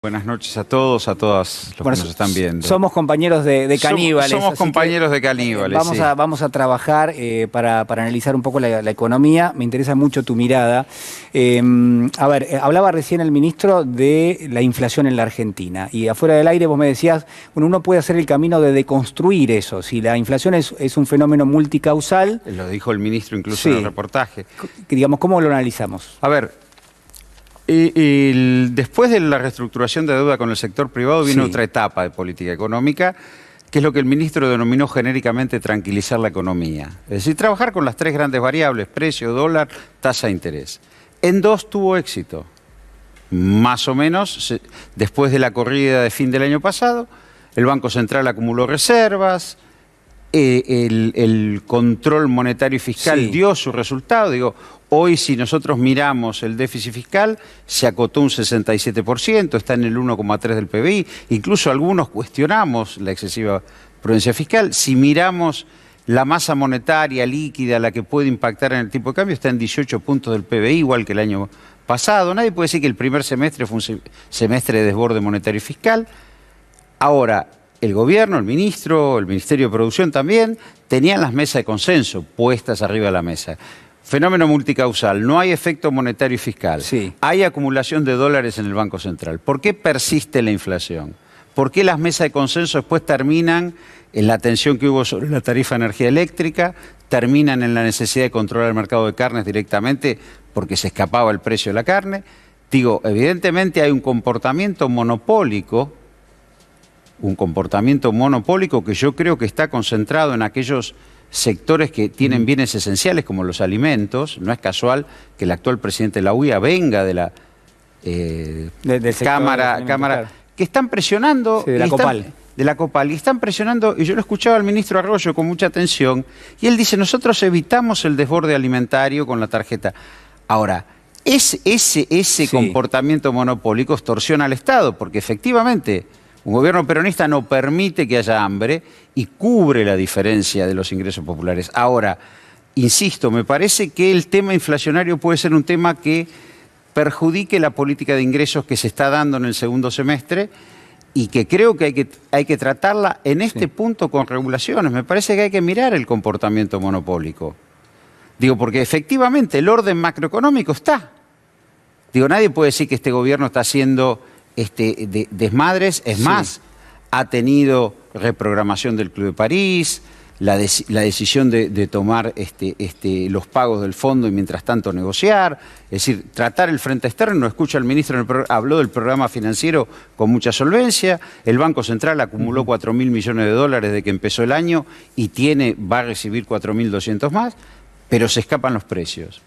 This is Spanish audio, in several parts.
Buenas noches a todos, a todas los que nos están viendo. Somos compañeros de Caníbales. Somos compañeros de Caníbales, vamos a trabajar para analizar un poco la economía. Me interesa mucho tu mirada. Hablaba recién el ministro de la inflación en la Argentina. Y afuera del aire vos me decías, bueno, uno puede hacer el camino de deconstruir eso. Si la inflación es un fenómeno multicausal. Lo dijo el ministro incluso en el reportaje. Digamos, ¿cómo lo analizamos? A ver, después de la reestructuración de deuda con el sector privado viene otra etapa de política económica, que es lo que el ministro denominó genéricamente tranquilizar la economía. Es decir, trabajar con las tres grandes variables, precio, dólar, tasa de interés. En dos tuvo éxito, más o menos, después de la corrida de fin del año pasado, el Banco Central acumuló reservas, el control monetario y fiscal dio su resultado. Digo, hoy si nosotros miramos el déficit fiscal, se acotó un 67%, está en el 1,3 del PBI. Incluso algunos cuestionamos la excesiva prudencia fiscal. Si miramos la masa monetaria líquida, la que puede impactar en el tipo de cambio, está en 18 puntos del PBI, igual que el año pasado. Nadie puede decir que el primer semestre fue un semestre de desborde monetario y fiscal. Ahora, el gobierno, el Ministerio de Producción también, tenían las mesas de consenso puestas arriba de la mesa. Fenómeno multicausal, no hay efecto monetario y fiscal. Hay acumulación de dólares en el Banco Central. ¿Por qué persiste la inflación? ¿Por qué las mesas de consenso después terminan en la tensión que hubo sobre la tarifa de energía eléctrica, terminan en la necesidad de controlar el mercado de carnes directamente porque se escapaba el precio de la carne? Digo, evidentemente hay un comportamiento monopólico que yo creo que está concentrado en aquellos sectores que tienen bienes esenciales como los alimentos. No es casual que el actual presidente de la UIA venga de la Cámara, que están presionando, de la Copal, y están presionando, y yo lo escuchaba al ministro Arroyo con mucha atención, y él dice, nosotros evitamos el desborde alimentario con la tarjeta. Ahora, ese comportamiento monopólico extorsiona al Estado, porque efectivamente un gobierno peronista no permite que haya hambre y cubre la diferencia de los ingresos populares. Ahora, insisto, me parece que el tema inflacionario puede ser un tema que perjudique la política de ingresos que se está dando en el segundo semestre y que creo que hay que tratarla en este punto con regulaciones. Me parece que hay que mirar el comportamiento monopólico. Digo, porque efectivamente el orden macroeconómico está. Digo, nadie puede decir que este gobierno está haciendo desmadres. Es más, ha tenido reprogramación del Club de París, la decisión de tomar los pagos del fondo y mientras tanto negociar. Es decir, tratar el frente externo. Escucha el ministro, habló del programa financiero con mucha solvencia. El Banco Central acumuló 4.000 millones de dólares desde que empezó el año y va a recibir 4.200 más. Pero se escapan los precios,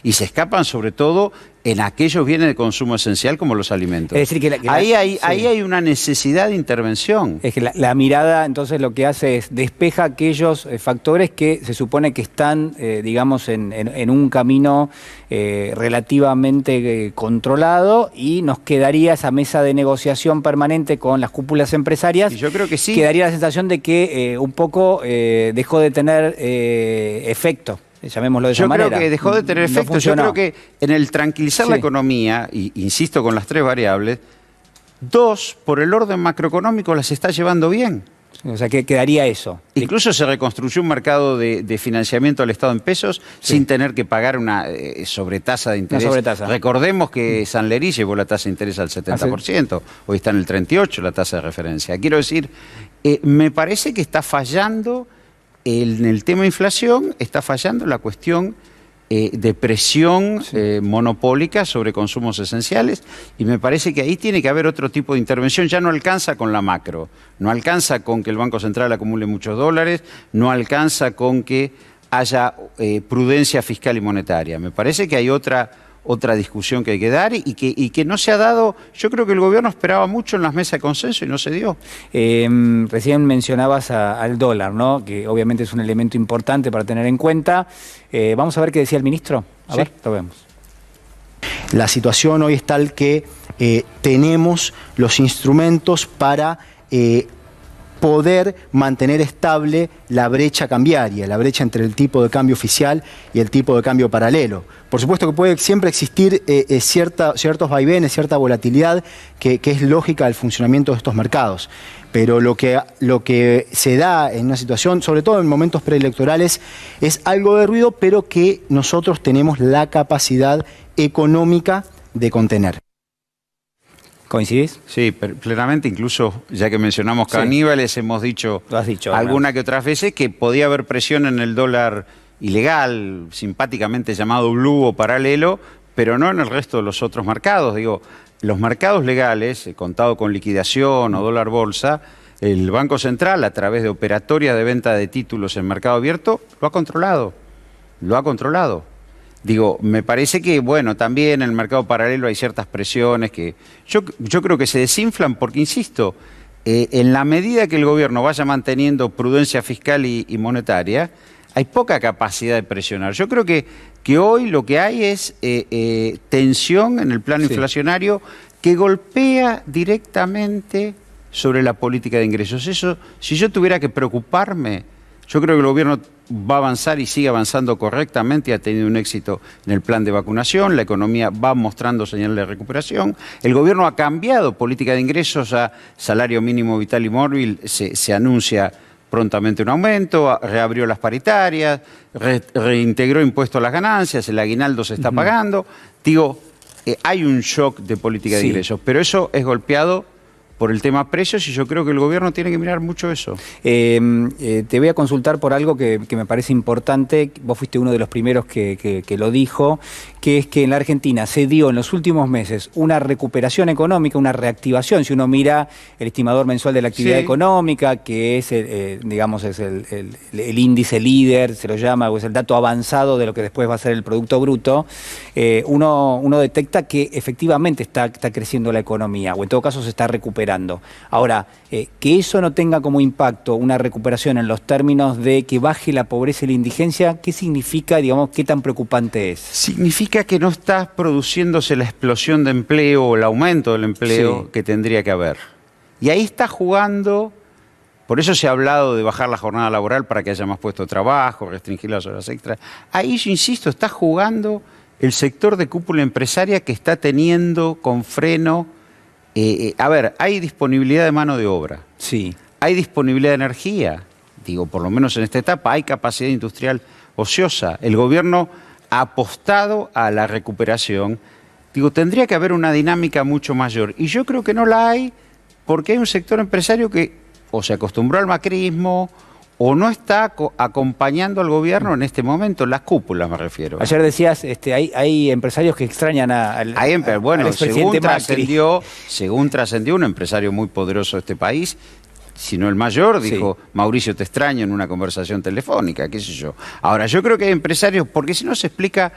Y se escapan sobre todo en aquellos bienes de consumo esencial como los alimentos. Es decir, ahí hay una necesidad de intervención. Es que la mirada entonces lo que hace es despeja aquellos factores que se supone que están, digamos, en un camino relativamente controlado, y nos quedaría esa mesa de negociación permanente con las cúpulas empresarias. Y yo creo que sí. Quedaría la sensación de que un poco dejó de tener efecto. Llamémoslo de esa manera. Yo creo que dejó de tener efecto. Yo creo que en el tranquilizar la economía, y insisto con las tres variables, dos, por el orden macroeconómico las está llevando bien. O sea, que quedaría eso. Incluso se reconstruyó un mercado de financiamiento al Estado en pesos sin tener que pagar una sobretasa de interés. Recordemos que San Lerí llevó la tasa de interés al 70%, hoy está en el 38% la tasa de referencia. Quiero decir, me parece que está fallando en el tema de inflación, está fallando la cuestión de presión monopólica sobre consumos esenciales, y me parece que ahí tiene que haber otro tipo de intervención. Ya no alcanza con la macro, no alcanza con que el Banco Central acumule muchos dólares, no alcanza con que haya prudencia fiscal y monetaria. Me parece que hay otra discusión que hay que dar y que no se ha dado. Yo creo que el gobierno esperaba mucho en las mesas de consenso y no se dio. Recién mencionabas al dólar, ¿no? Que obviamente es un elemento importante para tener en cuenta. Vamos a ver qué decía el ministro. A ver, lo vemos. La situación hoy es tal que tenemos los instrumentos para poder mantener estable la brecha cambiaria, la brecha entre el tipo de cambio oficial y el tipo de cambio paralelo. Por supuesto que puede siempre existir ciertos vaivenes, cierta volatilidad que es lógica del funcionamiento de estos mercados. Pero lo que se da en una situación, sobre todo en momentos preelectorales, es algo de ruido, pero que nosotros tenemos la capacidad económica de contener. ¿Coincidís? Sí, plenamente. Incluso, ya que mencionamos caníbales, hemos dicho, alguna que otras veces que podía haber presión en el dólar ilegal, simpáticamente llamado blue o paralelo, pero no en el resto de los otros mercados. Digo, los mercados legales, contado con liquidación o dólar bolsa, el Banco Central, a través de operatorias de venta de títulos en mercado abierto, lo ha controlado. Lo ha controlado. Digo, me parece que, bueno, también en el mercado paralelo hay ciertas presiones que yo creo que se desinflan porque, insisto, en la medida que el gobierno vaya manteniendo prudencia fiscal y monetaria, hay poca capacidad de presionar. Yo creo que hoy lo que hay es tensión en el plano inflacionario que golpea directamente sobre la política de ingresos. Eso, si yo tuviera que preocuparme, yo creo que el gobierno va a avanzar y sigue avanzando correctamente y ha tenido un éxito en el plan de vacunación, la economía va mostrando señales de recuperación, el gobierno ha cambiado política de ingresos a salario mínimo vital y móvil, se anuncia prontamente un aumento, reabrió las paritarias, reintegró impuesto a las ganancias, el aguinaldo se está pagando. Digo, hay un shock de política de ingresos, pero eso es golpeado por el tema precios y yo creo que el gobierno tiene que mirar mucho eso. Te voy a consultar por algo que me parece importante. Vos fuiste uno de los primeros que lo dijo, que es que en la Argentina se dio en los últimos meses una recuperación económica, una reactivación. Si uno mira el estimador mensual de la actividad económica, que es, digamos, es el índice líder, se lo llama, o es el dato avanzado de lo que después va a ser el Producto Bruto, uno detecta que efectivamente está creciendo la economía, o en todo caso se está recuperando. Ahora, que eso no tenga como impacto una recuperación en los términos de que baje la pobreza y la indigencia, ¿qué significa, digamos, qué tan preocupante es? Significa que no está produciéndose la explosión de empleo o el aumento del empleo que tendría que haber. Y ahí está jugando, por eso se ha hablado de bajar la jornada laboral para que haya más puestos de trabajo, restringir las horas extras. Ahí, yo insisto, está jugando el sector de cúpula empresaria que está teniendo con freno. A ver, hay disponibilidad de mano de obra. Sí. Hay disponibilidad de energía. Digo, por lo menos en esta etapa hay capacidad industrial ociosa. El gobierno ha apostado a la recuperación. Digo, tendría que haber una dinámica mucho mayor. Y yo creo que no la hay porque hay un sector empresario que o se acostumbró al macrismo o no está acompañando al gobierno en este momento, las cúpulas me refiero. Ayer decías, hay empresarios que extrañan al bueno, expresidente según trascendió, un empresario muy poderoso de este país, si no el mayor, dijo, Mauricio, te extraño en una conversación telefónica, qué sé yo. Ahora, yo creo que hay empresarios, porque si no se explica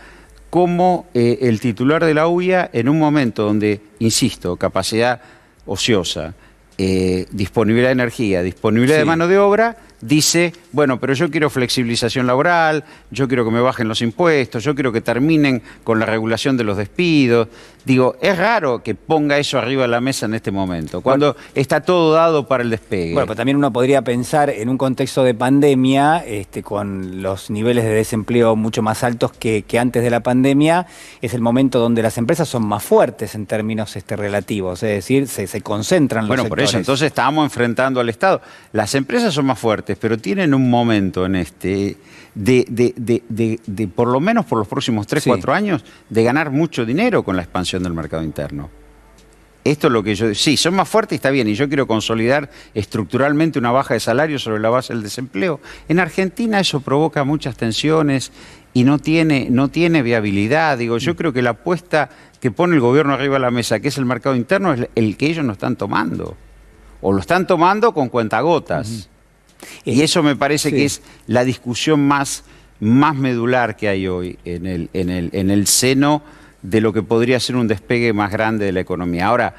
cómo el titular de la UIA, en un momento donde, insisto, capacidad ociosa, disponibilidad de energía, disponibilidad de mano de obra, dice, bueno, pero yo quiero flexibilización laboral, yo quiero que me bajen los impuestos, yo quiero que terminen con la regulación de los despidos. Digo, es raro que ponga eso arriba de la mesa en este momento, cuando está todo dado para el despegue. Bueno, pero también uno podría pensar en un contexto de pandemia, con los niveles de desempleo mucho más altos que antes de la pandemia, es el momento donde las empresas son más fuertes en términos relativos, es decir, se concentran los sectores. Por eso, entonces estábamos enfrentando al Estado. Las empresas son más fuertes, pero tienen un momento en de por lo menos por los próximos 3-4 años, de ganar mucho dinero con la expansión del mercado interno. Esto es lo que yo... Sí, son más fuertes y está bien, y yo quiero consolidar estructuralmente una baja de salario sobre la base del desempleo. En Argentina eso provoca muchas tensiones y no tiene viabilidad. Digo, yo creo que la apuesta que pone el gobierno arriba de la mesa, que es el mercado interno, es el que ellos no están tomando. O lo están tomando con cuentagotas. Y eso me parece que es la discusión más medular que hay hoy en el seno de lo que podría ser un despegue más grande de la economía. Ahora,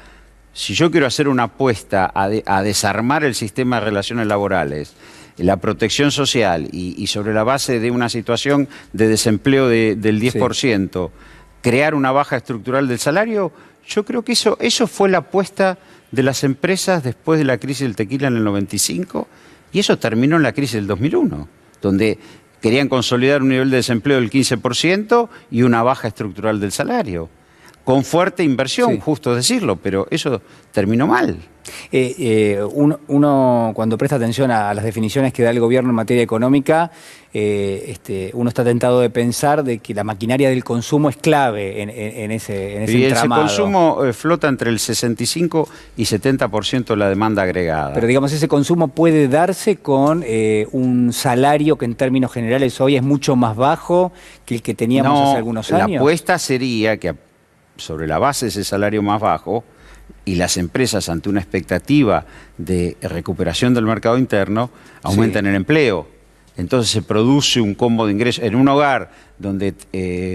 si yo quiero hacer una apuesta a desarmar el sistema de relaciones laborales, la protección social y sobre la base de una situación de desempleo del 10%, crear una baja estructural del salario, Yo creo que eso fue la apuesta de las empresas después de la crisis del tequila en el 95 y eso terminó en la crisis del 2001, donde querían consolidar un nivel de desempleo del 15% y una baja estructural del salario. Con fuerte inversión, Sí. justo decirlo, pero eso terminó mal. Uno cuando presta atención a las definiciones que da el gobierno en materia económica, uno está tentado de pensar de que la maquinaria del consumo es clave en ese Y ese entramado. consumo flota entre el 65 y 70% de la demanda agregada. Pero digamos, ese consumo puede darse con un salario que en términos generales hoy es mucho más bajo que el que teníamos hace algunos años. La apuesta sería que sobre la base de ese salario más bajo y las empresas ante una expectativa de recuperación del mercado interno aumentan el empleo. Entonces se produce un combo de ingresos. En un hogar donde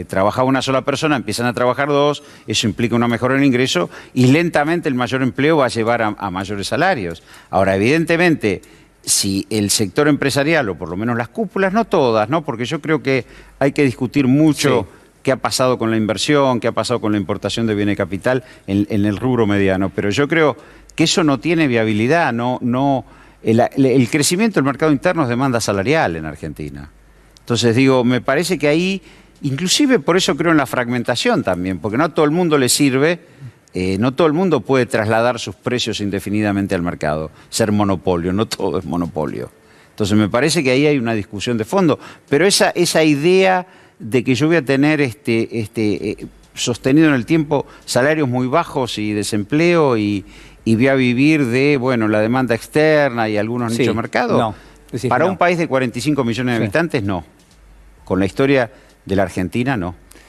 trabajaba una sola persona, empiezan a trabajar dos, eso implica una mejora en el ingreso y lentamente el mayor empleo va a llevar a mayores salarios. Ahora, evidentemente, si el sector empresarial, o por lo menos las cúpulas, no todas, ¿no? Porque yo creo que hay que discutir mucho qué ha pasado con la inversión, qué ha pasado con la importación de bienes de capital en el rubro mediano, pero yo creo que eso no tiene viabilidad, el crecimiento del mercado interno es demanda salarial en Argentina. Entonces digo, me parece que ahí, inclusive por eso creo en la fragmentación también, porque no a todo el mundo le sirve, no todo el mundo puede trasladar sus precios indefinidamente al mercado, ser monopolio, no todo es monopolio. Entonces me parece que ahí hay una discusión de fondo, pero esa idea de que yo voy a tener sostenido en el tiempo salarios muy bajos y desempleo y voy a vivir de la demanda externa y algunos nichos de mercado, para un país de 45 millones de habitantes, no. Con la historia de la Argentina, no.